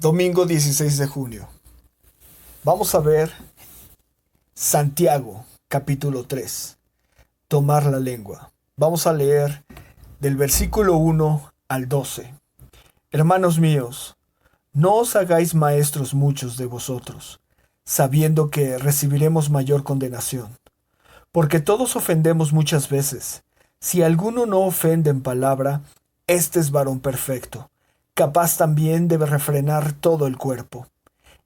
Domingo 16 de junio. Vamos a ver Santiago, capítulo 3. Tomar la lengua. Vamos a leer del versículo 1 al 12. Hermanos míos, no os hagáis maestros muchos de vosotros, sabiendo que recibiremos mayor condenación. Porque todos ofendemos muchas veces. Si alguno no ofende en palabra, este es varón perfecto, capaz también de refrenar todo el cuerpo.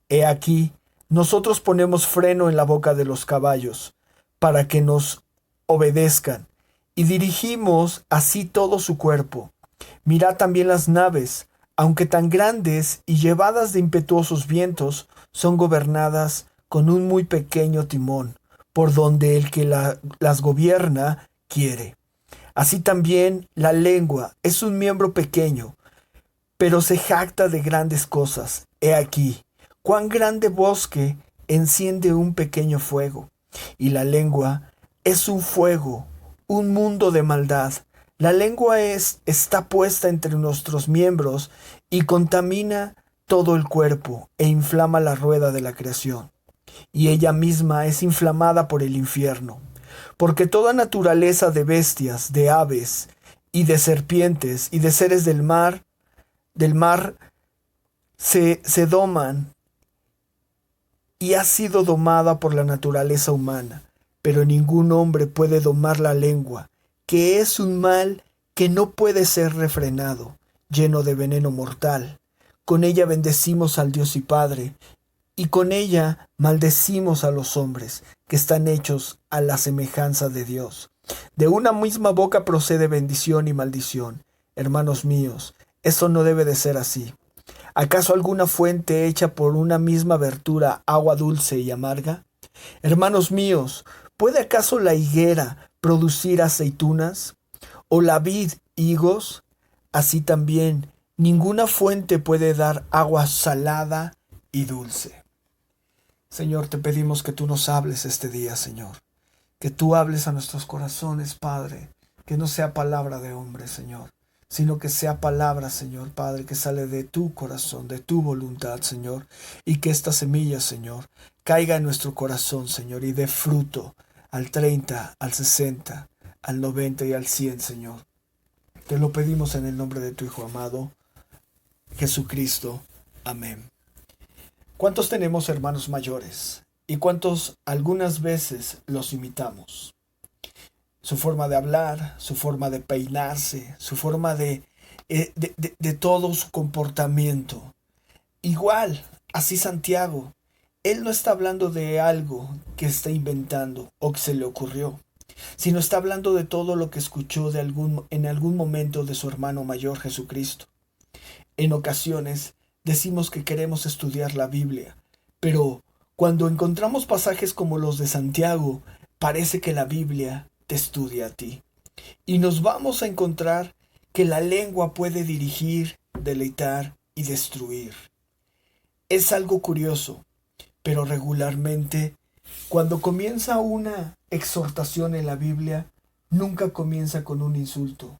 He aquí, nosotros ponemos freno en la boca de los caballos, para que nos obedezcan, y dirigimos así todo su cuerpo. Mirad también las naves, aunque tan grandes y llevadas de impetuosos vientos, son gobernadas con un muy pequeño timón, por donde el que las gobierna quiere. Así también la lengua es un miembro pequeño, pero se jacta de grandes cosas. He aquí, cuán grande bosque enciende un pequeño fuego. Y la lengua es un fuego, un mundo de maldad. La lengua está puesta entre nuestros miembros y contamina todo el cuerpo e inflama la rueda de la creación. Y ella misma es inflamada por el infierno. Porque toda naturaleza de bestias, de aves y de serpientes y de seres del mar se doman y ha sido domada por la naturaleza humana, pero ningún hombre puede domar la lengua, que es un mal que no puede ser refrenado, lleno de veneno mortal. Con ella bendecimos al Dios y Padre, y con ella maldecimos a los hombres, que están hechos a la semejanza de Dios. De una misma boca procede bendición y maldición. Hermanos míos, eso no debe de ser así. ¿Acaso alguna fuente hecha por una misma abertura agua dulce y amarga? Hermanos míos, ¿puede acaso la higuera producir aceitunas? ¿O la vid higos? Así también, ninguna fuente puede dar agua salada y dulce. Señor, te pedimos que tú nos hables este día, Señor. Que tú hables a nuestros corazones, Padre. Que no sea palabra de hombre, Señor, sino que sea palabra, Señor Padre, que sale de tu corazón, de tu voluntad, Señor, y que esta semilla, Señor, caiga en nuestro corazón, Señor, y dé fruto al 30, al 60, al 90 y al 100, Señor. Te lo pedimos en el nombre de tu Hijo amado, Jesucristo. Amén. ¿Cuántos tenemos hermanos mayores? ¿Y cuántos algunas veces los imitamos? Su forma de hablar, su forma de peinarse, su forma de todo su comportamiento. Igual, así Santiago, él no está hablando de algo que está inventando o que se le ocurrió, sino está hablando de todo lo que escuchó en algún momento de su hermano mayor Jesucristo. En ocasiones decimos que queremos estudiar la Biblia, pero cuando encontramos pasajes como los de Santiago, parece que la Biblia te estudia a ti. Y nos vamos a encontrar que la lengua puede dirigir, deleitar y destruir. Es algo curioso, pero regularmente, cuando comienza una exhortación en la Biblia, nunca comienza con un insulto.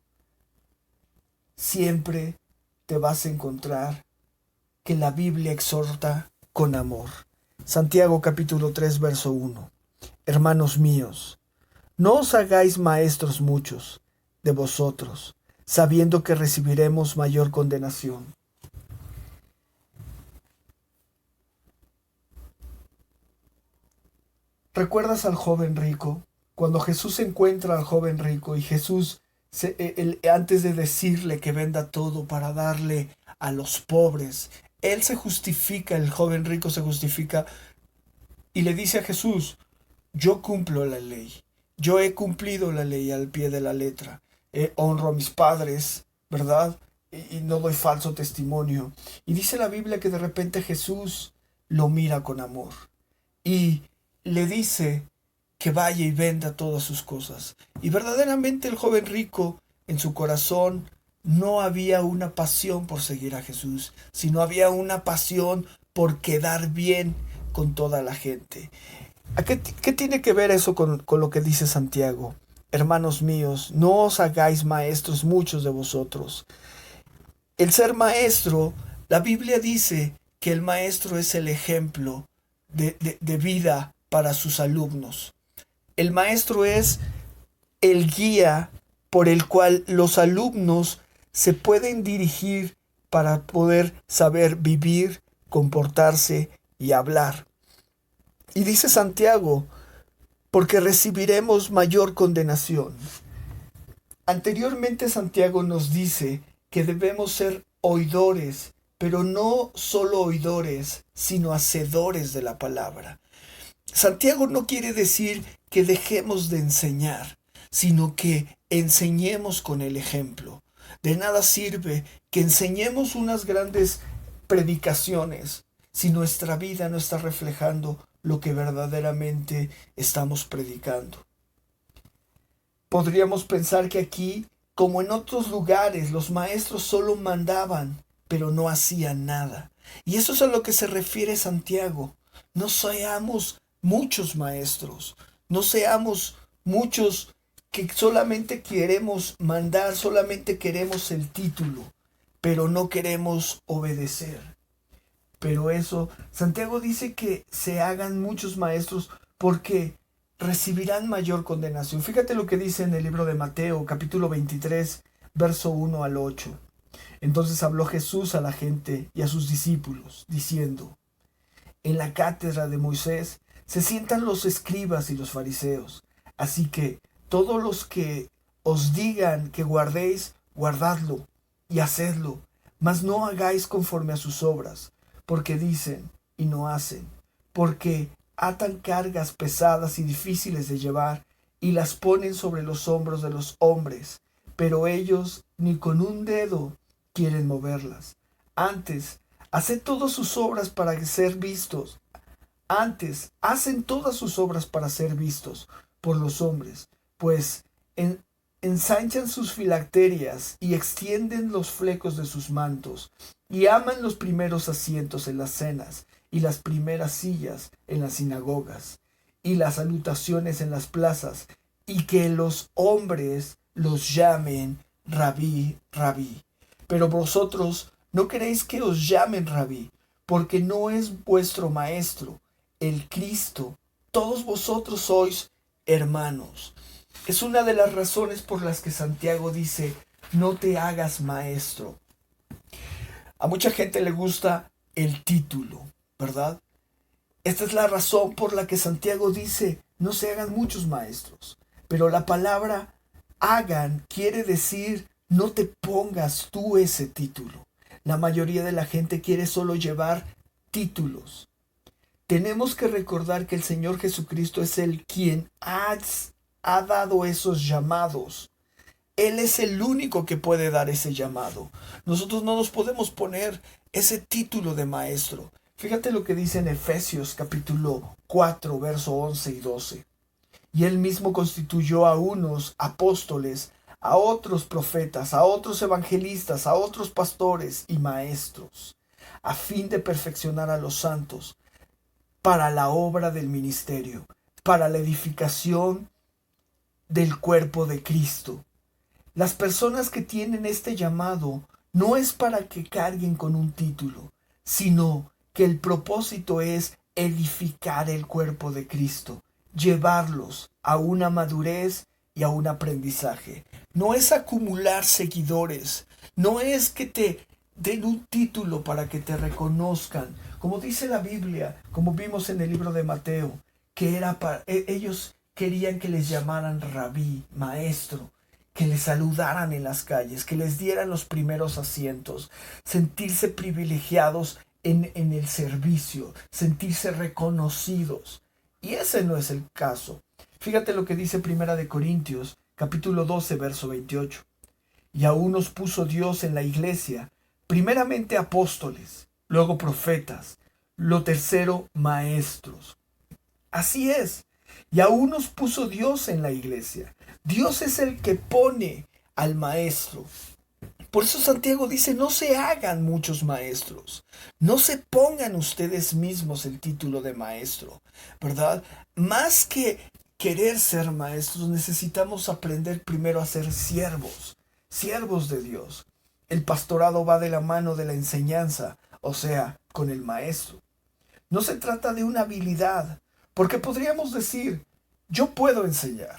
Siempre te vas a encontrar que la Biblia exhorta con amor. Santiago capítulo 3, verso 1. Hermanos míos, no os hagáis maestros muchos de vosotros, sabiendo que recibiremos mayor condenación. ¿Recuerdas al joven rico? Cuando Jesús encuentra al joven rico y Jesús, antes de decirle que venda todo para darle a los pobres, él se justifica, el joven rico se justifica y le dice a Jesús: yo cumplo la ley. Yo he cumplido la ley al pie de la letra. Honro a mis padres, ¿verdad? Y no doy falso testimonio. Y dice la Biblia que de repente Jesús lo mira con amor y le dice que vaya y venda todas sus cosas. Y verdaderamente el joven rico, en su corazón, no había una pasión por seguir a Jesús, sino había una pasión por quedar bien con toda la gente. ¿Qué tiene que ver eso con lo que dice Santiago? Hermanos míos, no os hagáis maestros muchos de vosotros. El ser maestro, la Biblia dice que el maestro es el ejemplo de vida para sus alumnos. El maestro es el guía por el cual los alumnos se pueden dirigir para poder saber vivir, comportarse y hablar. Y dice Santiago, porque recibiremos mayor condenación. Anteriormente Santiago nos dice que debemos ser oidores, pero no solo oidores, sino hacedores de la palabra. Santiago no quiere decir que dejemos de enseñar, sino que enseñemos con el ejemplo. De nada sirve que enseñemos unas grandes predicaciones si nuestra vida no está reflejando lo que verdaderamente estamos predicando. Podríamos pensar que aquí, como en otros lugares, los maestros solo mandaban, pero no hacían nada. Y eso es a lo que se refiere Santiago. No seamos muchos maestros, no seamos muchos que solamente queremos mandar, solamente queremos el título, pero no queremos obedecer. Pero eso, Santiago dice que se hagan muchos maestros porque recibirán mayor condenación. Fíjate lo que dice en el libro de Mateo, capítulo 23, verso 1 al 8. Entonces habló Jesús a la gente y a sus discípulos, diciendo, en la cátedra de Moisés se sientan los escribas y los fariseos. Así que todos los que os digan que guardéis, guardadlo y hacedlo, mas no hagáis conforme a sus obras, porque dicen y no hacen, porque atan cargas pesadas y difíciles de llevar y las ponen sobre los hombros de los hombres, pero ellos ni con un dedo quieren moverlas. Antes, haced todas sus obras para ser vistos. Antes, hacen todas sus obras para ser vistos por los hombres, pues ensanchan sus filacterias y extienden los flecos de sus mantos, y aman los primeros asientos en las cenas, y las primeras sillas en las sinagogas, y las salutaciones en las plazas, y que los hombres los llamen rabí, rabí. Pero vosotros no queréis que os llamen rabí, porque no es vuestro maestro, el Cristo. Todos vosotros sois hermanos. Es una de las razones por las que Santiago dice, no te hagas maestro. A mucha gente le gusta el título, ¿verdad? Esta es la razón por la que Santiago dice, no se hagan muchos maestros. Pero la palabra hagan quiere decir, no te pongas tú ese título. La mayoría de la gente quiere solo llevar títulos. Tenemos que recordar que el Señor Jesucristo es el quien ha dado esos llamados. Él es el único que puede dar ese llamado. Nosotros no nos podemos poner ese título de maestro. Fíjate lo que dice en Efesios capítulo 4, verso 11 y 12. Y él mismo constituyó a unos apóstoles, a otros profetas, a otros evangelistas, a otros pastores y maestros, a fin de perfeccionar a los santos para la obra del ministerio, para la edificación del cuerpo de Cristo. Las personas que tienen este llamado no es para que carguen con un título, sino que el propósito es edificar el cuerpo de Cristo, llevarlos a una madurez y a un aprendizaje. No es acumular seguidores, no es que te den un título para que te reconozcan, como dice la Biblia, como vimos en el libro de Mateo, que era para ellos querían que les llamaran rabí, maestro, que les saludaran en las calles, que les dieran los primeros asientos, sentirse privilegiados en el servicio, sentirse reconocidos. Y ese no es el caso. Fíjate lo que dice Primera de Corintios, capítulo 12, verso 28. Y a unos puso Dios en la iglesia, primeramente apóstoles, luego profetas, lo tercero maestros. Así es. Y a unos puso Dios en la iglesia. Dios es el que pone al maestro. Por eso Santiago dice, no se hagan muchos maestros. No se pongan ustedes mismos el título de maestro, ¿verdad? Más que querer ser maestros, necesitamos aprender primero a ser siervos, siervos de Dios. El pastorado va de la mano de la enseñanza, o sea, con el maestro. No se trata de una habilidad, porque podríamos decir, yo puedo enseñar.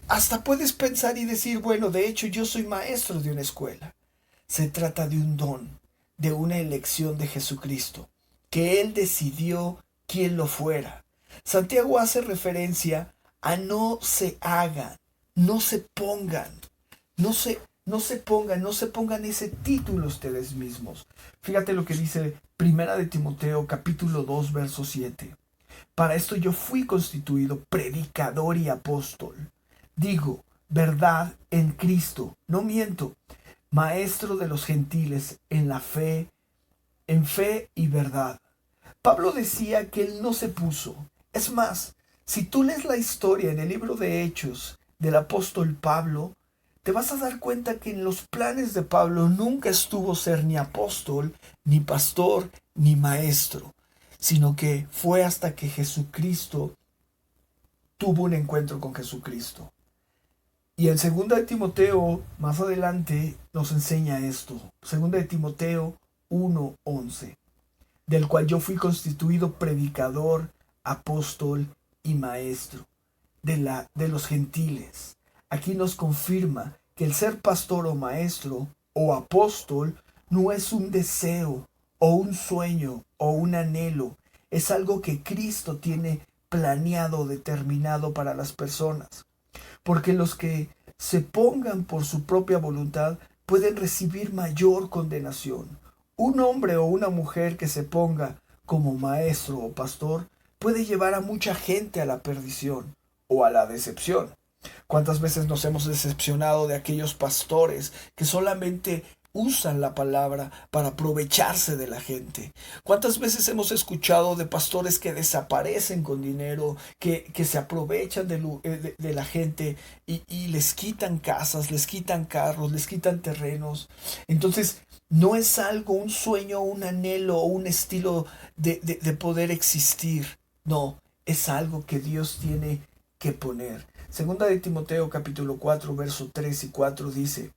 Hasta puedes pensar y decir, bueno, de hecho yo soy maestro de una escuela. Se trata de un don, de una elección de Jesucristo, que Él decidió quién lo fuera. Santiago hace referencia a no se hagan, no se pongan, no se pongan ese título ustedes mismos. Fíjate lo que dice Primera de Timoteo capítulo 2 verso 7. Para esto yo fui constituido predicador y apóstol. Digo, verdad en Cristo, no miento, maestro de los gentiles en fe y verdad. Pablo decía que él no se puso. Es más, si tú lees la historia en el libro de Hechos del apóstol Pablo, te vas a dar cuenta que en los planes de Pablo nunca estuvo ser ni apóstol, ni pastor, ni maestro, sino que fue hasta que Jesucristo tuvo un encuentro con Jesucristo. Y en 2 de Timoteo, más adelante, nos enseña esto. 2 de Timoteo 1:11, del cual yo fui constituido predicador, apóstol y maestro de los gentiles. Aquí nos confirma que el ser pastor o maestro o apóstol no es un deseo o un sueño o un anhelo. Es algo que Cristo tiene planeado, determinado para las personas. Porque los que se pongan por su propia voluntad pueden recibir mayor condenación. Un hombre o una mujer que se ponga como maestro o pastor puede llevar a mucha gente a la perdición o a la decepción. ¿Cuántas veces nos hemos decepcionado de aquellos pastores que solamente usan la palabra para aprovecharse de la gente? ¿Cuántas veces hemos escuchado de pastores que desaparecen con dinero, que se aprovechan de la gente y les quitan casas, les quitan carros, les quitan terrenos? Entonces, no es algo, un sueño, un anhelo o un estilo de poder existir. No, es algo que Dios tiene que poner. Segunda de Timoteo capítulo 4, verso 3 y 4 dice,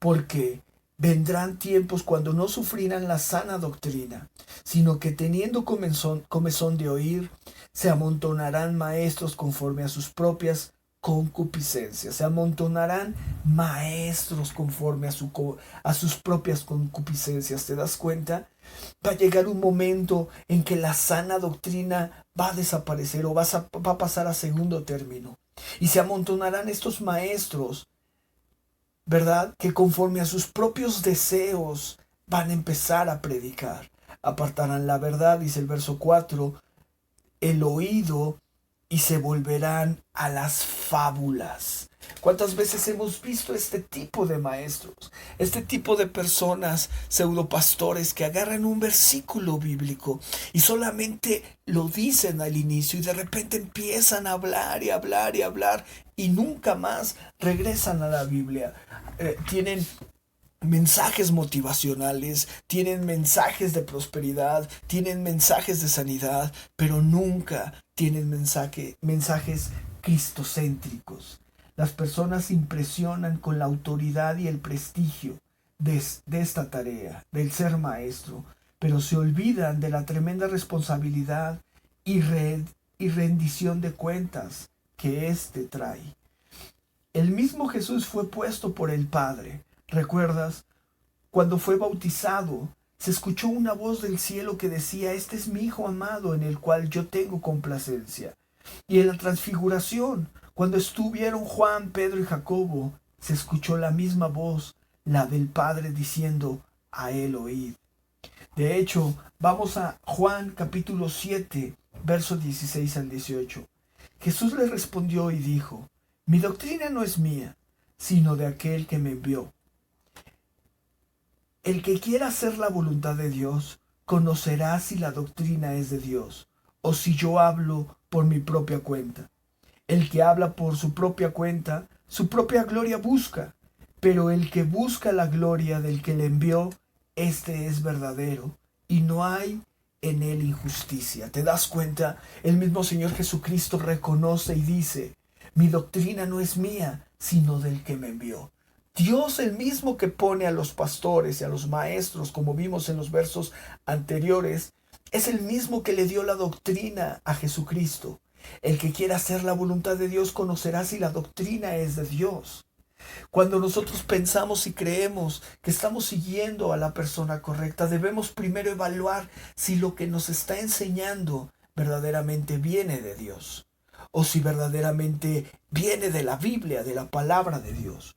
porque vendrán tiempos cuando no sufrirán la sana doctrina, sino que teniendo comezón de oír, se amontonarán maestros conforme a sus propias concupiscencias. Se amontonarán maestros conforme a sus propias concupiscencias. ¿Te das cuenta? Va a llegar un momento en que la sana doctrina va a desaparecer o va a pasar a segundo término. Y se amontonarán estos maestros, ¿verdad? Que conforme a sus propios deseos van a empezar a predicar. Apartarán la verdad, dice el verso 4, el oído y se volverán a las fábulas. ¿Cuántas veces hemos visto este tipo de maestros? Este tipo de personas, pseudopastores, que agarran un versículo bíblico y solamente lo dicen al inicio y de repente empiezan a hablar y hablar y hablar y nunca más regresan a la Biblia. Tienen mensajes motivacionales, tienen mensajes de prosperidad, tienen mensajes de sanidad, pero nunca tienen mensajes cristocéntricos. Las personas se impresionan con la autoridad y el prestigio de esta tarea, del ser maestro, pero se olvidan de la tremenda responsabilidad y rendición de cuentas que éste trae. El mismo Jesús fue puesto por el Padre. ¿Recuerdas? Cuando fue bautizado, se escuchó una voz del cielo que decía, este es mi Hijo amado en el cual yo tengo complacencia. Y en la transfiguración, cuando estuvieron Juan, Pedro y Jacobo, se escuchó la misma voz, la del Padre diciendo, a él oíd. De hecho, vamos a Juan capítulo 7, versos 16 al 18. Jesús le respondió y dijo, mi doctrina no es mía, sino de aquel que me envió. El que quiera hacer la voluntad de Dios, conocerá si la doctrina es de Dios, o si yo hablo por mi propia cuenta. El que habla por su propia cuenta, su propia gloria busca, pero el que busca la gloria del que le envió, este es verdadero, y no hay en él injusticia. ¿Te das cuenta? El mismo Señor Jesucristo reconoce y dice, mi doctrina no es mía, sino del que me envió. Dios, el mismo que pone a los pastores y a los maestros, como vimos en los versos anteriores, es el mismo que le dio la doctrina a Jesucristo. El que quiera hacer la voluntad de Dios conocerá si la doctrina es de Dios. Cuando nosotros pensamos y creemos que estamos siguiendo a la persona correcta, debemos primero evaluar si lo que nos está enseñando verdaderamente viene de Dios, o si verdaderamente viene de la Biblia, de la palabra de Dios,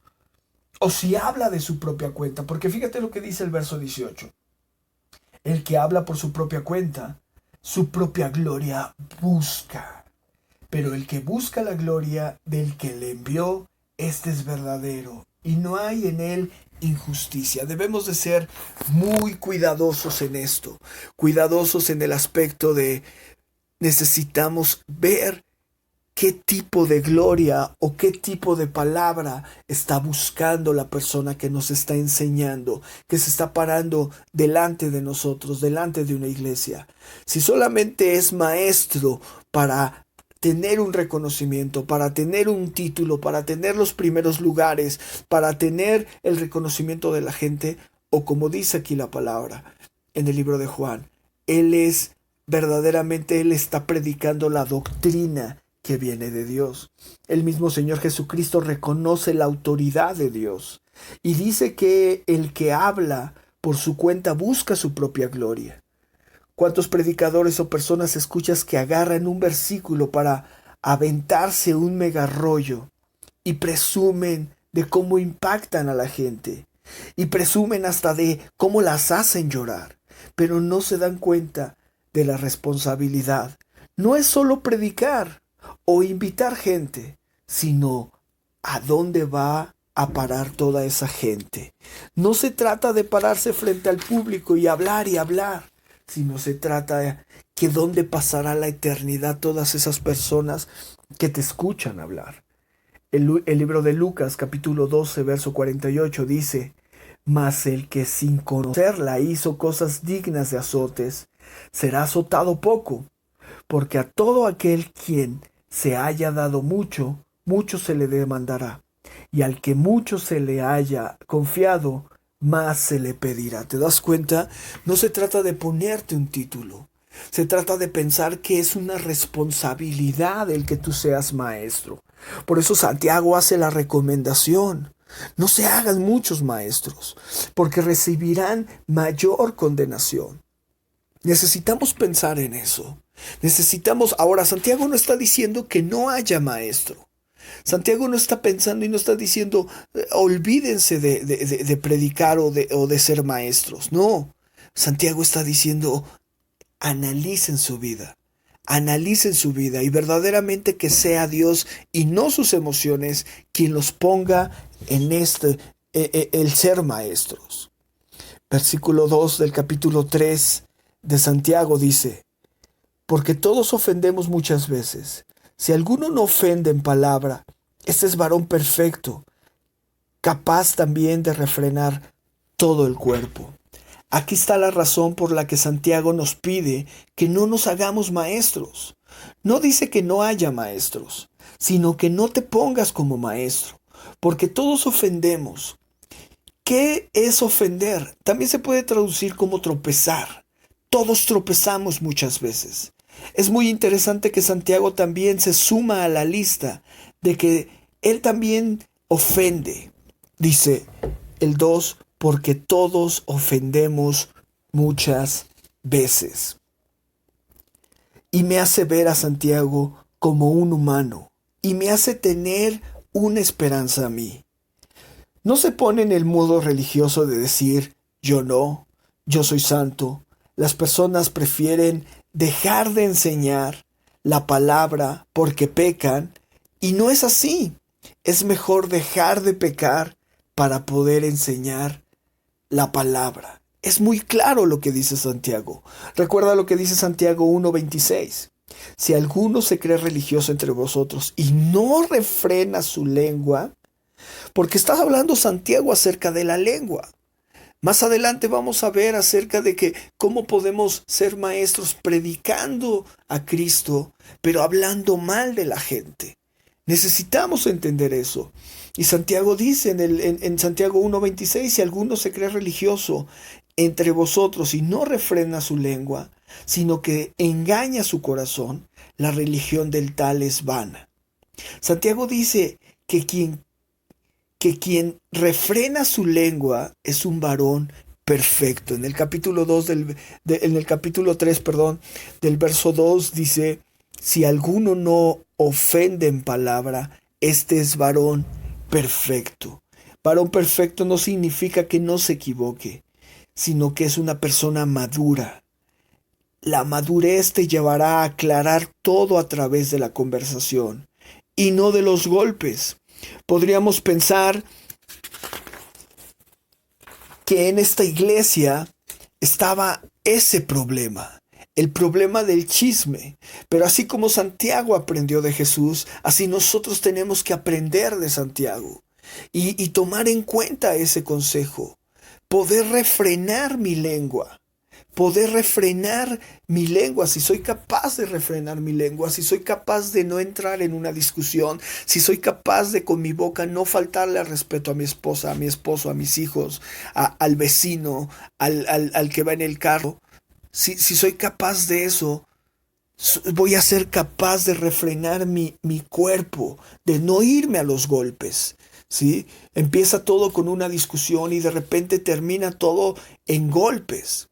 o si habla de su propia cuenta. Porque fíjate lo que dice el verso 18. El que habla por su propia cuenta, su propia gloria busca. Pero el que busca la gloria del que le envió, este es verdadero, y no hay en él injusticia. Debemos de ser muy cuidadosos en esto, cuidadosos en el aspecto de necesitamos ver qué tipo de gloria o qué tipo de palabra está buscando la persona que nos está enseñando, que se está parando delante de nosotros, delante de una iglesia. Si solamente es maestro para tener un reconocimiento, para tener un título, para tener los primeros lugares, para tener el reconocimiento de la gente, o como dice aquí la palabra en el libro de Juan, él está predicando la doctrina que viene de Dios. El mismo Señor Jesucristo reconoce la autoridad de Dios y dice que el que habla por su cuenta busca su propia gloria. ¿Cuántos predicadores o personas escuchas que agarran un versículo para aventarse un mega rollo y presumen de cómo impactan a la gente y presumen hasta de cómo las hacen llorar, pero no se dan cuenta de la responsabilidad? No es solo predicar o invitar gente, sino a dónde va a parar toda esa gente. No se trata de pararse frente al público y hablar, sino se trata de que dónde pasará la eternidad todas esas personas que te escuchan hablar. El libro de Lucas, capítulo 12, verso 48 dice: mas el que sin conocerla hizo cosas dignas de azotes, será azotado poco, porque a todo aquel quien se haya dado mucho, mucho se le demandará, y al que mucho se le haya confiado, más se le pedirá. ¿Te das cuenta? No se trata de ponerte un título. Se trata de pensar que es una responsabilidad el que tú seas maestro. Por eso Santiago hace la recomendación: no se hagan muchos maestros, porque recibirán mayor condenación. Necesitamos pensar en eso. Ahora, Santiago no está diciendo que no haya maestro. Santiago no está pensando y no está diciendo olvídense de predicar o de ser maestros. No, Santiago está diciendo analicen su vida y verdaderamente que sea Dios y no sus emociones quien los ponga en el ser maestros. Versículo 2 del capítulo 3 de Santiago dice: porque todos ofendemos muchas veces. Si alguno no ofende en palabra, este es varón perfecto, capaz también de refrenar todo el cuerpo. Aquí está la razón por la que Santiago nos pide que no nos hagamos maestros. No dice que no haya maestros, sino que no te pongas como maestro, porque todos ofendemos. ¿Qué es ofender? También se puede traducir como tropezar. Todos tropezamos muchas veces. Es muy interesante que Santiago también se suma a la lista de que él también ofende. Dice el 2, porque todos ofendemos muchas veces. Y me hace ver a Santiago como un humano y me hace tener una esperanza a mí. No se pone en el modo religioso de decir yo no, yo soy santo. Las personas prefieren dejar de enseñar la palabra porque pecan, y no es así. Es mejor dejar de pecar para poder enseñar la palabra. Es muy claro lo que dice Santiago. Recuerda lo que dice Santiago 1:26. Si alguno se cree religioso entre vosotros y no refrena su lengua, porque está hablando Santiago acerca de la lengua. Más adelante vamos a ver acerca de que cómo podemos ser maestros predicando a Cristo, pero hablando mal de la gente. Necesitamos entender eso. Y Santiago dice en Santiago 1:26, si alguno se cree religioso entre vosotros y no refrena su lengua, sino que engaña su corazón, la religión del tal es vana. Santiago dice que quien refrena su lengua es un varón perfecto. En el capítulo 2 en el capítulo 3, perdón, del verso 2 dice, si alguno no ofende en palabra, este es varón perfecto. Varón perfecto no significa que no se equivoque, sino que es una persona madura. La madurez te llevará a aclarar todo a través de la conversación y no de los golpes. Podríamos pensar que en esta iglesia estaba ese problema, el problema del chisme. Pero así como Santiago aprendió de Jesús, así nosotros tenemos que aprender de Santiago y tomar en cuenta ese consejo. Poder refrenar mi lengua. Poder refrenar mi lengua, si soy capaz de refrenar mi lengua, si soy capaz de no entrar en una discusión, si soy capaz de con mi boca no faltarle al respeto a mi esposa, a mi esposo, a mis hijos, al vecino, al que va en el carro, si soy capaz de eso, voy a ser capaz de refrenar mi cuerpo, de no irme a los golpes. ¿Sí? Empieza todo con una discusión y de repente termina todo en golpes.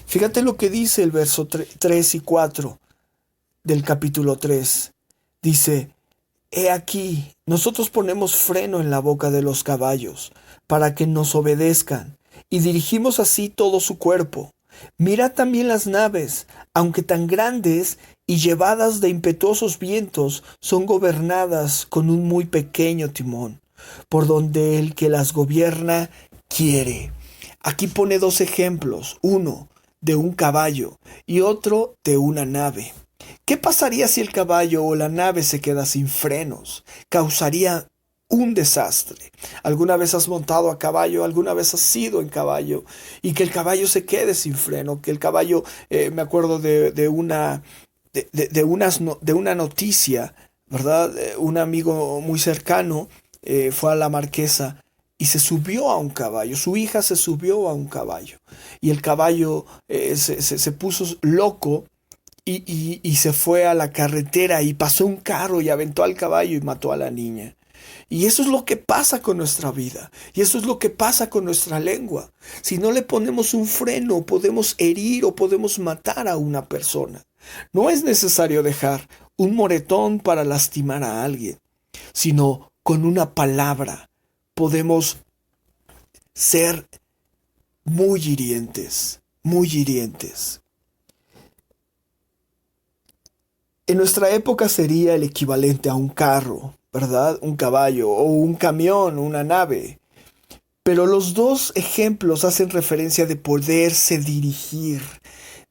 Fíjate lo que dice el verso 3 y 4 del capítulo 3. Dice, he aquí, nosotros ponemos freno en la boca de los caballos para que nos obedezcan y dirigimos así todo su cuerpo. Mirad también las naves, aunque tan grandes y llevadas de impetuosos vientos, son gobernadas con un muy pequeño timón, por donde el que las gobierna quiere. Aquí pone dos ejemplos, uno de un caballo y otro de una nave. ¿Qué pasaría si el caballo o la nave se queda sin frenos? Causaría un desastre. ¿Alguna vez has montado a caballo? ¿Alguna vez has ido en caballo? Y que el caballo se quede sin freno, que el caballo, me acuerdo de una noticia, ¿verdad? Un amigo muy cercano fue a la Marquesa y se subió a un caballo. Su hija se subió a un caballo y el caballo se puso loco y se fue a la carretera y pasó un carro y aventó al caballo y mató a la niña. Y eso es lo que pasa con nuestra vida. Y eso es lo que pasa con nuestra lengua. Si no le ponemos un freno, podemos herir o podemos matar a una persona. No es necesario dejar un moretón para lastimar a alguien, sino con una palabra podemos ser muy hirientes, muy hirientes. En nuestra época sería el equivalente a un carro, ¿verdad? Un caballo o un camión, una nave. Pero los dos ejemplos hacen referencia de poderse dirigir.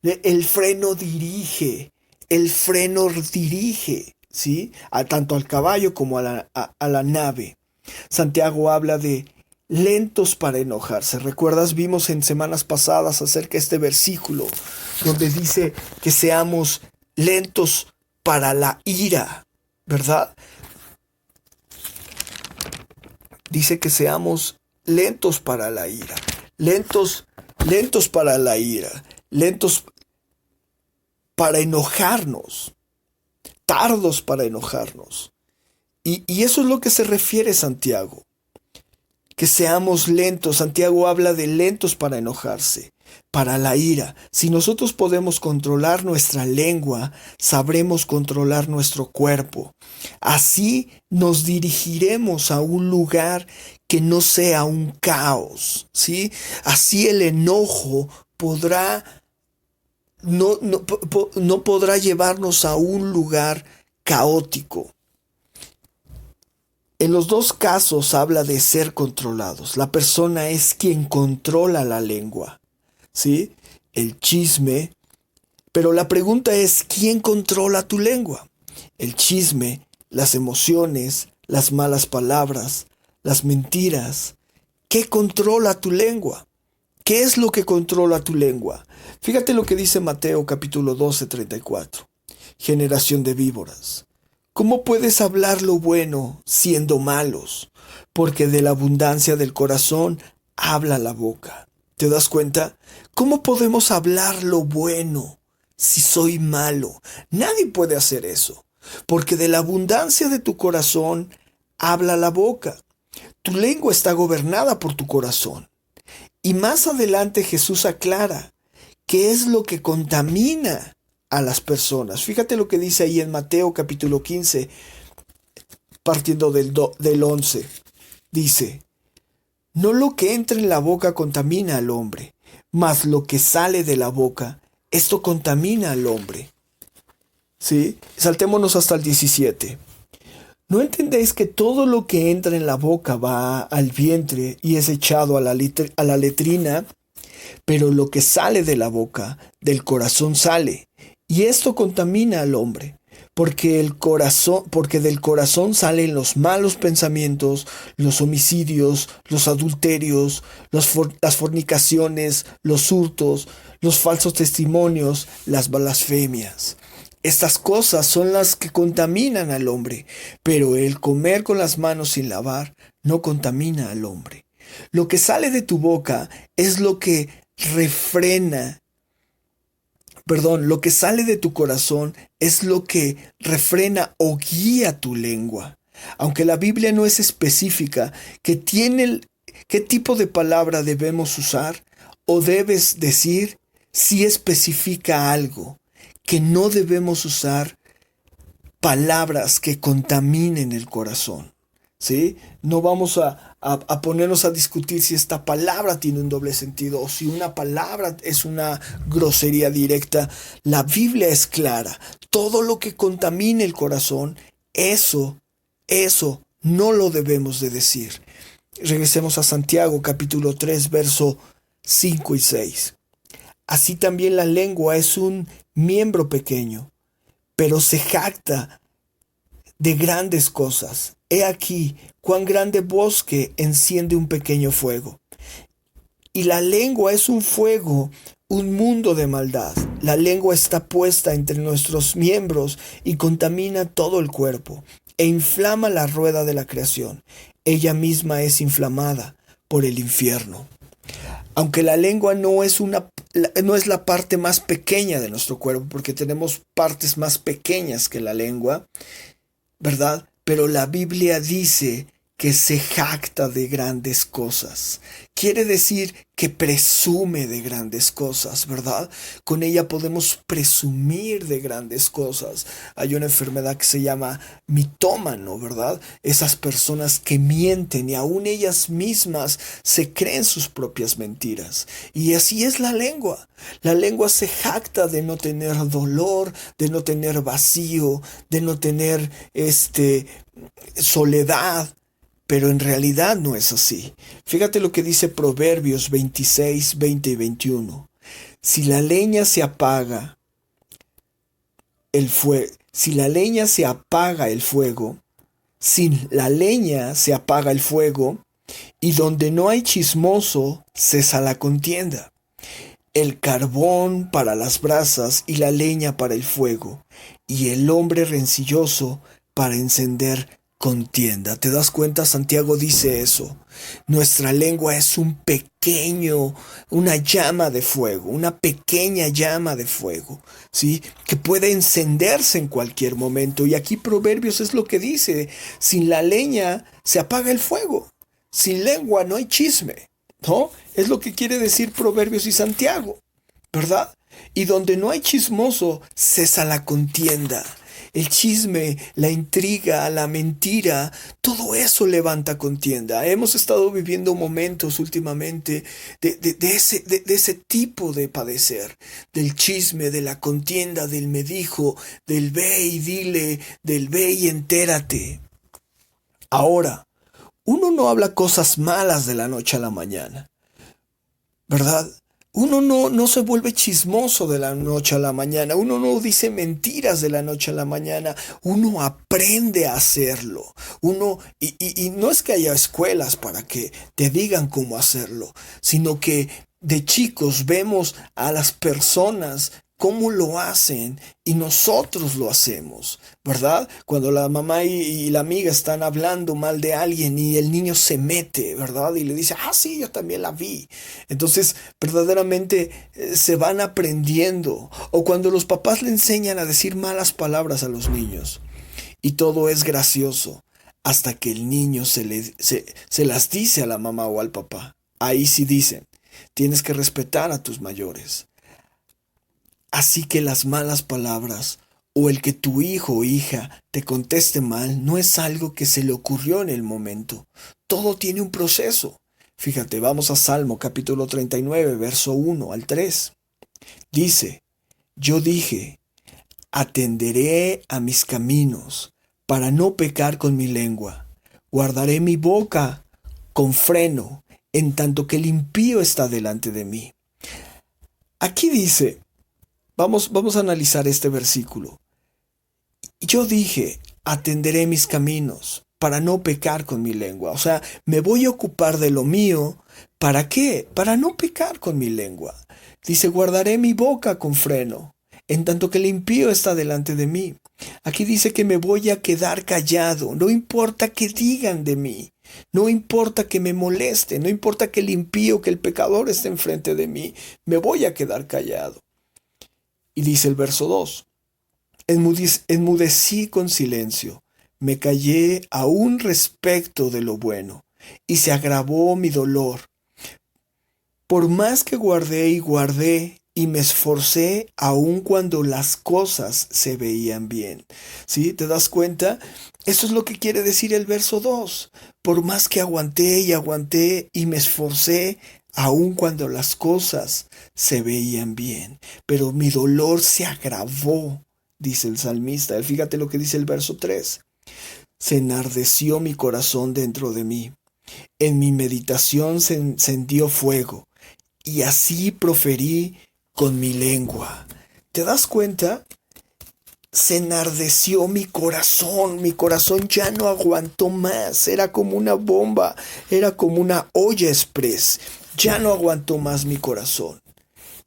El freno dirige, ¿sí? Tanto al caballo como a la nave. Santiago habla de lentos para enojarse. ¿Recuerdas? Vimos en semanas pasadas acerca de este versículo donde dice que seamos lentos para la ira, ¿verdad? Dice que seamos lentos para la ira, lentos para la ira, lentos para enojarnos, tardos para enojarnos. Y eso es lo que se refiere Santiago, que seamos lentos. Santiago habla de lentos para enojarse, para la ira. Si nosotros podemos controlar nuestra lengua, sabremos controlar nuestro cuerpo. Así nos dirigiremos a un lugar que no sea un caos, ¿sí? Así el enojo no podrá llevarnos a un lugar caótico. En los dos casos habla de ser controlados. La persona es quien controla la lengua, ¿sí? El chisme. Pero la pregunta es, ¿quién controla tu lengua? El chisme, las emociones, las malas palabras, las mentiras. ¿Qué controla tu lengua? ¿Qué es lo que controla tu lengua? Fíjate lo que dice Mateo capítulo 12, 34. Generación de víboras. ¿Cómo puedes hablar lo bueno siendo malos? Porque de la abundancia del corazón habla la boca. ¿Te das cuenta? ¿Cómo podemos hablar lo bueno si soy malo? Nadie puede hacer eso. Porque de la abundancia de tu corazón habla la boca. Tu lengua está gobernada por tu corazón. Y más adelante Jesús aclara qué es lo que contamina a las personas. Fíjate lo que dice ahí en Mateo capítulo 15, partiendo del 11. Dice, no lo que entra en la boca contamina al hombre, mas lo que sale de la boca, esto contamina al hombre. ¿Sí? Saltémonos hasta el 17. ¿No entendéis que todo lo que entra en la boca va al vientre y es echado a la letrina? Pero lo que sale de la boca, del corazón sale, y esto contamina al hombre, porque del corazón salen los malos pensamientos, los homicidios, los adulterios, las fornicaciones, los hurtos, los falsos testimonios, las blasfemias. Estas cosas son las que contaminan al hombre, pero el comer con las manos sin lavar no contamina al hombre. Lo que sale de tu boca es lo que lo que sale de tu corazón es lo que refrena o guía tu lengua. Aunque la Biblia no es específica, qué tipo de palabra debemos usar o debes decir si especifica algo, que no debemos usar palabras que contaminen el corazón. ¿Sí? No vamos a ponernos a discutir si esta palabra tiene un doble sentido o si una palabra es una grosería directa. La Biblia es clara. Todo lo que contamine el corazón, eso no lo debemos de decir. Regresemos a Santiago capítulo 3, verso 5 y 6. Así también la lengua es un miembro pequeño, pero se jacta de grandes cosas. He aquí cuán grande bosque enciende un pequeño fuego. Y la lengua es un fuego, un mundo de maldad. La lengua está puesta entre nuestros miembros y contamina todo el cuerpo e inflama la rueda de la creación. Ella misma es inflamada por el infierno. Aunque la lengua no es la parte más pequeña de nuestro cuerpo, porque tenemos partes más pequeñas que la lengua, ¿verdad? Pero la Biblia dice que se jacta de grandes cosas. Quiere decir que presume de grandes cosas, ¿verdad? Con ella podemos presumir de grandes cosas. Hay una enfermedad que se llama mitómano, ¿verdad? Esas personas que mienten y aún ellas mismas se creen sus propias mentiras. Y así es la lengua. La lengua se jacta de no tener dolor, de no tener vacío, de no tener soledad. Pero en realidad no es así. Fíjate lo que dice Proverbios 26, 20 y 21. Si la leña se apaga el fuego, y donde no hay chismoso, cesa la contienda. El carbón para las brasas y la leña para el fuego, y el hombre rencilloso para encender contienda. ¿Te das cuenta? Santiago dice eso. Nuestra lengua es una llama de fuego, una pequeña llama de fuego, ¿sí? Que puede encenderse en cualquier momento. Y aquí Proverbios es lo que dice: sin la leña se apaga el fuego, sin lengua no hay chisme, ¿no? Es lo que quiere decir Proverbios y Santiago, ¿verdad? Y donde no hay chismoso, cesa la contienda. El chisme, la intriga, la mentira, todo eso levanta contienda. Hemos estado viviendo momentos últimamente de ese tipo de padecer, del chisme, de la contienda, del me dijo, del ve y dile, del ve y entérate. Ahora, uno no habla cosas malas de la noche a la mañana, ¿verdad? Uno no se vuelve chismoso de la noche a la mañana. Uno no dice mentiras de la noche a la mañana. Uno aprende a hacerlo. Y no es que haya escuelas para que te digan cómo hacerlo, sino que de chicos vemos a las personas cómo lo hacen y nosotros lo hacemos, ¿verdad? Cuando la mamá y la amiga están hablando mal de alguien y el niño se mete, ¿verdad? Y le dice, ah, sí, yo también la vi. Entonces, verdaderamente se van aprendiendo. O cuando los papás le enseñan a decir malas palabras a los niños y todo es gracioso hasta que el niño se las dice a la mamá o al papá. Ahí sí dicen, tienes que respetar a tus mayores. Así que las malas palabras o el que tu hijo o hija te conteste mal no es algo que se le ocurrió en el momento. Todo tiene un proceso. Fíjate, vamos a Salmo capítulo 39, verso 1 al 3. Dice, yo dije, atenderé a mis caminos para no pecar con mi lengua. Guardaré mi boca con freno, en tanto que el impío está delante de mí. Aquí dice, vamos a analizar este versículo. Yo dije, atenderé mis caminos para no pecar con mi lengua. O sea, me voy a ocupar de lo mío. ¿Para qué? Para no pecar con mi lengua. Dice, guardaré mi boca con freno, en tanto que el impío está delante de mí. Aquí dice que me voy a quedar callado. No importa que digan de mí. No importa que me moleste. No importa que el impío, que el pecador esté enfrente de mí. Me voy a quedar callado. Y dice el verso 2. Enmudecí con silencio. Me callé aún respecto de lo bueno. Y se agravó mi dolor. Por más que guardé y guardé y me esforcé aun cuando las cosas se veían bien. ¿Sí? ¿Te das cuenta? Eso es lo que quiere decir el verso 2. Por más que aguanté y me esforcé aun cuando las cosas se veían bien. Pero mi dolor se agravó, dice el salmista. Fíjate lo que dice el verso 3. Se enardeció mi corazón dentro de mí. En mi meditación se encendió fuego. Y así proferí con mi lengua. ¿Te das cuenta? Se enardeció mi corazón ya no aguantó más, era como una bomba, era como una olla express, ya no aguantó más mi corazón.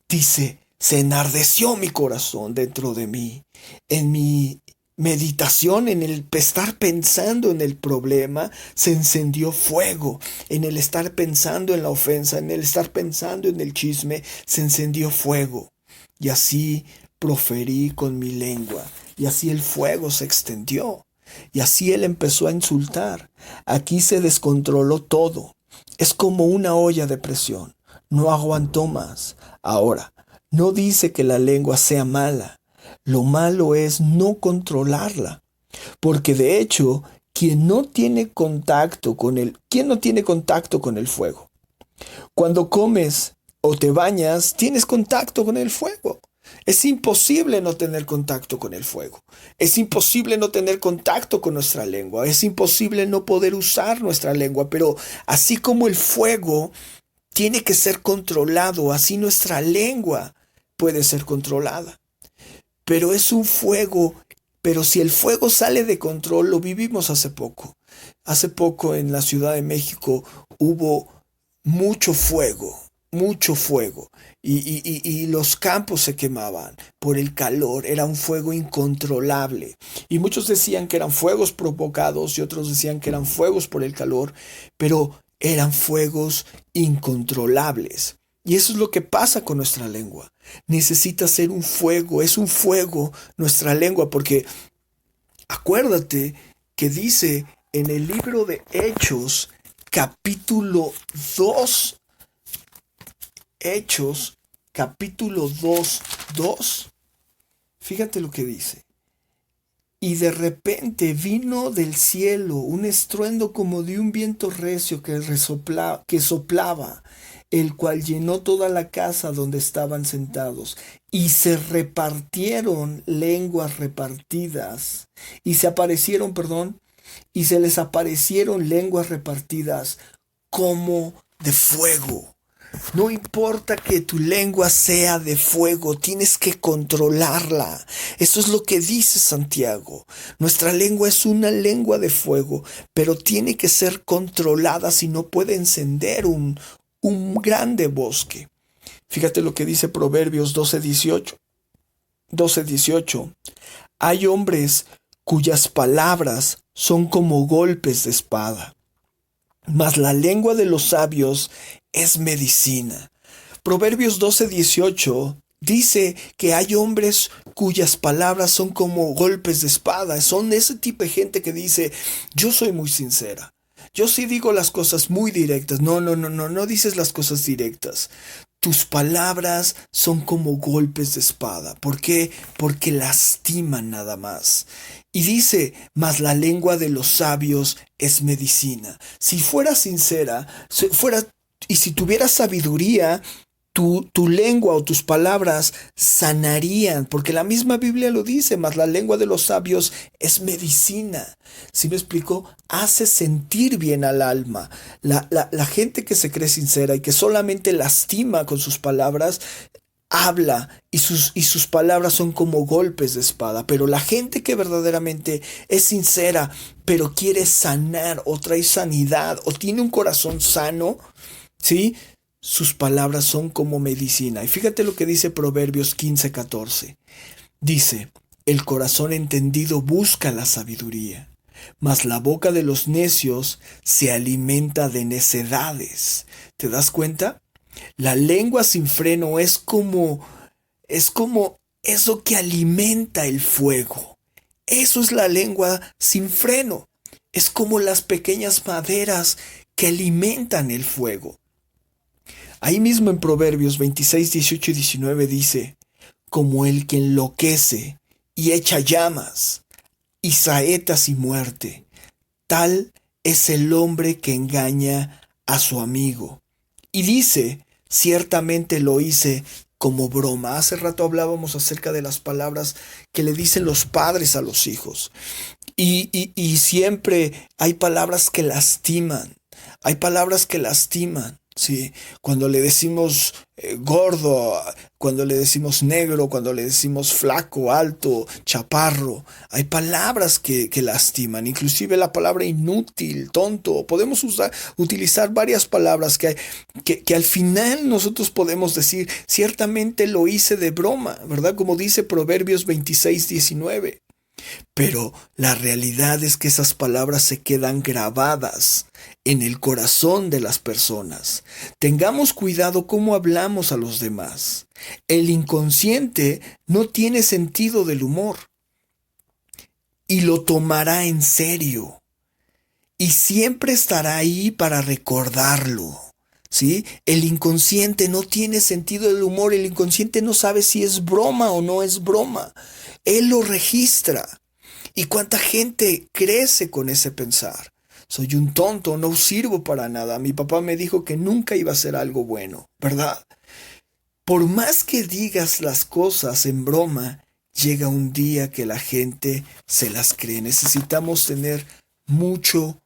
Dice, se enardeció mi corazón dentro de mí, en mi meditación, en el estar pensando en el problema, se encendió fuego. En el estar pensando en la ofensa, en el estar pensando en el chisme, se encendió fuego. Y así proferí con mi lengua. Y así el fuego se extendió. Y así él empezó a insultar. Aquí se descontroló todo. Es como una olla de presión. No aguantó más. Ahora, no dice que la lengua sea mala. Lo malo es no controlarla, porque de hecho, ¿quién no tiene contacto con el fuego? Cuando comes o te bañas, tienes contacto con el fuego. Es imposible no tener contacto con el fuego. Es imposible no tener contacto con nuestra lengua. Es imposible no poder usar nuestra lengua, pero así como el fuego tiene que ser controlado, así nuestra lengua puede ser controlada. Pero es un fuego, pero si el fuego sale de control, lo vivimos hace poco. Hace poco en la Ciudad de México hubo mucho fuego, y los campos se quemaban por el calor, era un fuego incontrolable. Y muchos decían que eran fuegos provocados y otros decían que eran fuegos por el calor, pero eran fuegos incontrolables. Y eso es lo que pasa con nuestra lengua. Necesita ser un fuego, es un fuego nuestra lengua, porque acuérdate que dice en el libro de Hechos, capítulo 2, Hechos, capítulo 2, fíjate lo que dice. Y de repente vino del cielo un estruendo como de un viento recio que soplaba, el cual llenó toda la casa donde estaban sentados, y se repartieron lenguas repartidas, y se les aparecieron lenguas repartidas como de fuego. No importa que tu lengua sea de fuego, tienes que controlarla. Eso es lo que dice Santiago. Nuestra lengua es una lengua de fuego, pero tiene que ser controlada, si no puede encender un grande bosque. Fíjate lo que dice Proverbios 12:18. 12:18. Hay hombres cuyas palabras son como golpes de espada, mas la lengua de los sabios es medicina. Proverbios 12:18 dice que hay hombres cuyas palabras son como golpes de espada. Son ese tipo de gente que dice, yo soy muy sincera. Yo sí digo las cosas muy directas. No dices las cosas directas. Tus palabras son como golpes de espada. ¿Por qué? Porque lastiman nada más. Y dice, mas la lengua de los sabios es medicina. Si fuera sincera, y si tuvieras sabiduría, tu lengua o tus palabras sanarían, porque la misma Biblia lo dice, mas la lengua de los sabios es medicina. ¿Sí me explico? Hace sentir bien al alma. La gente que se cree sincera y que solamente lastima con sus palabras, habla y sus palabras son como golpes de espada. Pero la gente que verdaderamente es sincera, pero quiere sanar o trae sanidad o tiene un corazón sano, ¿sí? Sus palabras son como medicina. Y fíjate lo que dice Proverbios 15:14. Dice, el corazón entendido busca la sabiduría, mas la boca de los necios se alimenta de necedades. ¿Te das cuenta? La lengua sin freno es como eso que alimenta el fuego. Eso es la lengua sin freno. Es como las pequeñas maderas que alimentan el fuego. Ahí mismo en Proverbios 26, 18 y 19 dice, como el que enloquece y echa llamas y saetas y muerte, tal es el hombre que engaña a su amigo. Y dice, ciertamente lo hice como broma. Hace rato hablábamos acerca de las palabras que le dicen los padres a los hijos. Y siempre hay palabras que lastiman. Hay palabras que lastiman. Sí, cuando le decimos gordo, cuando le decimos negro, cuando le decimos flaco, alto, chaparro, hay palabras que lastiman, inclusive la palabra inútil, tonto. Podemos utilizar varias palabras que al final nosotros podemos decir, ciertamente lo hice de broma, ¿verdad? Como dice Proverbios 26, 19. Pero la realidad es que esas palabras se quedan grabadas en el corazón de las personas. Tengamos cuidado cómo hablamos a los demás. El inconsciente no tiene sentido del humor y lo tomará en serio y siempre estará ahí para recordarlo. ¿Sí? El inconsciente no tiene sentido del humor, el inconsciente no sabe si es broma o no es broma. Él lo registra. ¿Y cuánta gente crece con ese pensar? Soy un tonto, no sirvo para nada. Mi papá me dijo que nunca iba a hacer algo bueno, ¿verdad? Por más que digas las cosas en broma, llega un día que la gente se las cree. Necesitamos tener mucho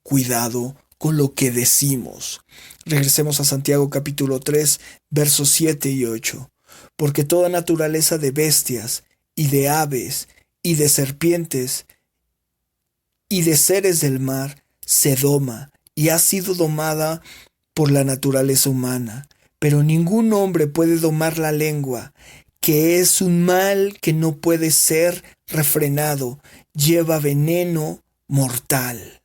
cuidado con lo que decimos. Regresemos a Santiago capítulo 3, versos 7 y 8. Porque toda naturaleza de bestias y de aves y de serpientes y de seres del mar se doma y ha sido domada por la naturaleza humana. Pero ningún hombre puede domar la lengua, que es un mal que no puede ser refrenado. Lleva veneno mortal.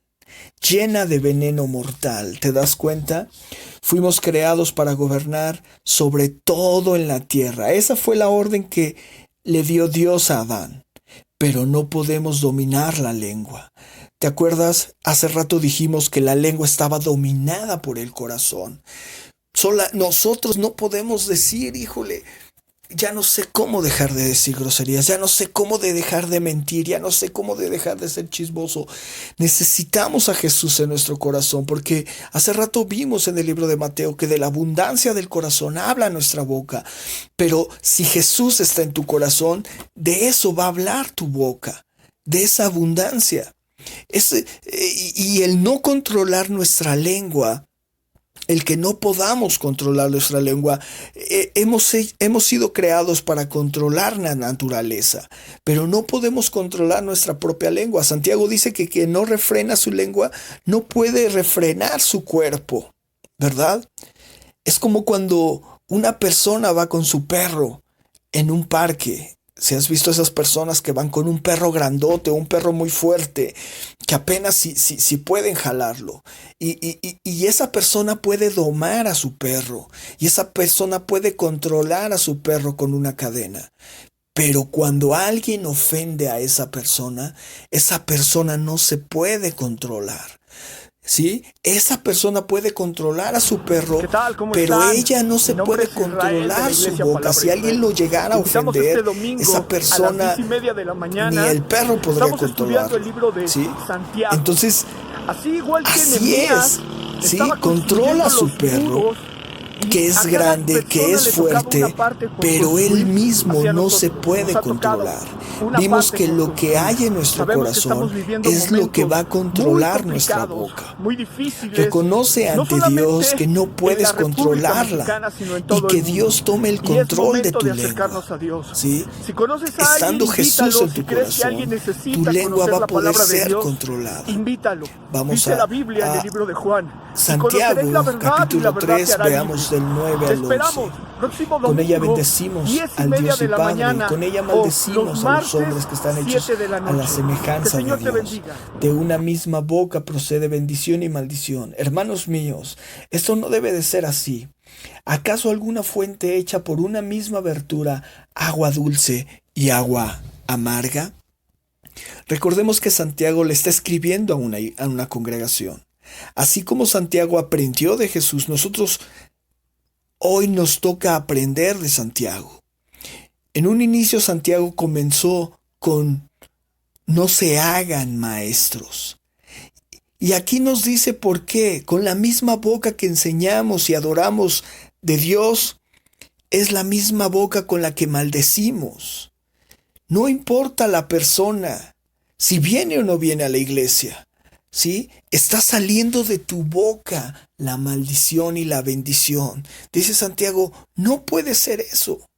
Llena de veneno mortal. ¿Te das cuenta? Fuimos creados para gobernar sobre todo en la tierra. Esa fue la orden que le dio Dios a Adán. Pero no podemos dominar la lengua. ¿Te acuerdas? Hace rato dijimos que la lengua estaba dominada por el corazón. Nosotros no podemos decir, híjole, ya no sé cómo dejar de decir groserías, ya no sé cómo de dejar de mentir, ya no sé cómo de dejar de ser chismoso. Necesitamos a Jesús en nuestro corazón, porque hace rato vimos en el libro de Mateo que de la abundancia del corazón habla nuestra boca. Pero si Jesús está en tu corazón, de eso va a hablar tu boca, de esa abundancia. Y el no controlar nuestra lengua, el que no podamos controlar nuestra lengua, hemos sido creados para controlar la naturaleza, pero no podemos controlar nuestra propia lengua. Santiago dice que quien no refrena su lengua no puede refrenar su cuerpo, ¿verdad? Es como cuando una persona va con su perro en un parque. Si has visto esas personas que van con un perro grandote, un perro muy fuerte, que apenas si pueden jalarlo. Y esa persona puede domar a su perro. Y esa persona puede controlar a su perro con una cadena. Pero cuando alguien ofende a esa persona no se puede controlar. ¿Sí? Esa persona puede controlar a su perro, ¿Qué tal? ¿Cómo pero están? ella no se Mi nombre puede es Israel de la controlar su Iglesia boca. Palabra Si alguien Israel. lo llegara a Los invitamos este ofender, domingo esa a las persona 10:30 de la ni mañana. el perro podría Estamos estudiando el controlarlo. libro de ¿Sí? Santiago. Entonces, Así igual que así Nehemías es. ¿Sí? estaba Controla construyendo a su los perro, muros que y es a cada grande, que persona es le tocaba una fuerte, parte por pero él construir mismo hacia no se nosotros. Nos puede ha tocado controlar. una Vimos parte que por lo que construir. hay en nuestro Sabemos que corazón estamos viviendo es lo que momentos va a muy controlar nuestra complicados, boca. muy difíciles, Reconoce no ante solamente Dios que no en puedes la República controlarla Mexicana, sino en y todo el que mundo. Dios tome el Y es control de momento tu de lengua. acercarnos a Dios. ¿Sí? Si conoces a alguien, Estando Jesús invítalo. en Si tu crees que alguien corazón, tu necesita lengua conocer va la a poder palabra de ser Dios, controlada. invítalo. Vamos Dice la Biblia en el a libro de Juan: y conoceréis la Santiago, verdad, y la capítulo verdad te 3, hará libre. veamos del 9 Te al esperamos 11. próximo Con ella domingo, bendecimos al 10:30 Dios y de la Padre, y mañana, con ella o los maldecimos a los martes, hombres que están hechos 7 de la a la noche. Que el semejanza de Señor te Dios. bendiga. De una misma boca procede bendición y maldición. Hermanos míos, esto no debe de ser así. ¿Acaso alguna fuente hecha por una misma abertura, agua dulce y agua amarga? Recordemos que Santiago le está escribiendo a una congregación. Así como Santiago aprendió de Jesús, nosotros hoy nos toca aprender de Santiago. En un inicio Santiago comenzó con no se hagan maestros. Y aquí nos dice por qué. Con la misma boca que enseñamos y adoramos de Dios, es la misma boca con la que maldecimos. No importa la persona, si viene o no viene a la iglesia, ¿sí? Está saliendo de tu boca la maldición y la bendición. Dice Santiago, no puede ser eso.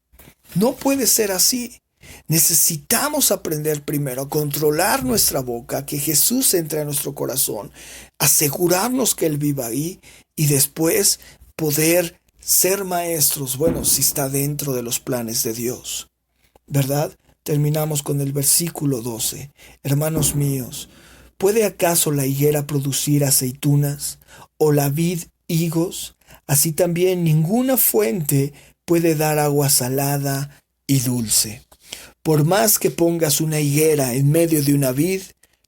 No puede ser así. Necesitamos aprender primero a controlar nuestra boca, que Jesús entre a nuestro corazón, asegurarnos que Él viva ahí y después poder ser maestros, bueno, si está dentro de los planes de Dios. ¿Verdad? Terminamos con el versículo 12. Hermanos míos, ¿puede acaso la higuera producir aceitunas o la vid higos? Así también ninguna fuente puede dar agua salada y dulce. Por más que pongas una higuera en medio de una vid,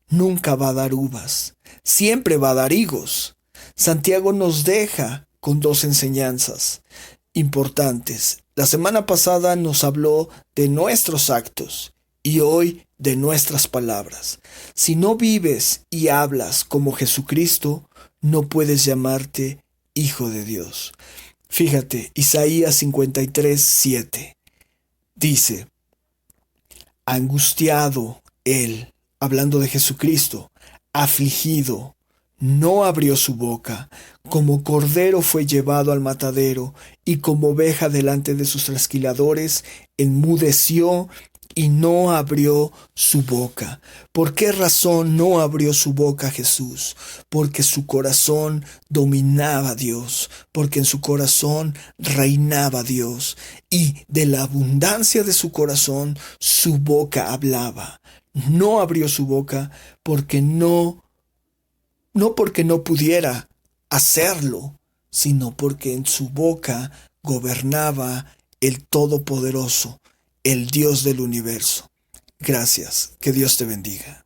nunca va a dar uvas, siempre va a dar higos. Santiago nos deja con dos enseñanzas importantes. La semana pasada nos habló de nuestros actos y hoy de nuestras palabras. Si no vives y hablas como Jesucristo, no puedes llamarte hijo de Dios. Fíjate, Isaías 53:7 dice, angustiado él, hablando de Jesucristo, afligido, no abrió su boca, como cordero fue llevado al matadero, y como oveja delante de sus trasquiladores, enmudeció y no abrió su boca. ¿Por qué razón no abrió su boca Jesús? Porque su corazón dominaba a Dios, porque en su corazón reinaba Dios, y de la abundancia de su corazón su boca hablaba. No abrió su boca porque no porque no pudiera hacerlo, sino porque en su boca gobernaba el Todopoderoso, el Dios del universo. Gracias, que Dios te bendiga.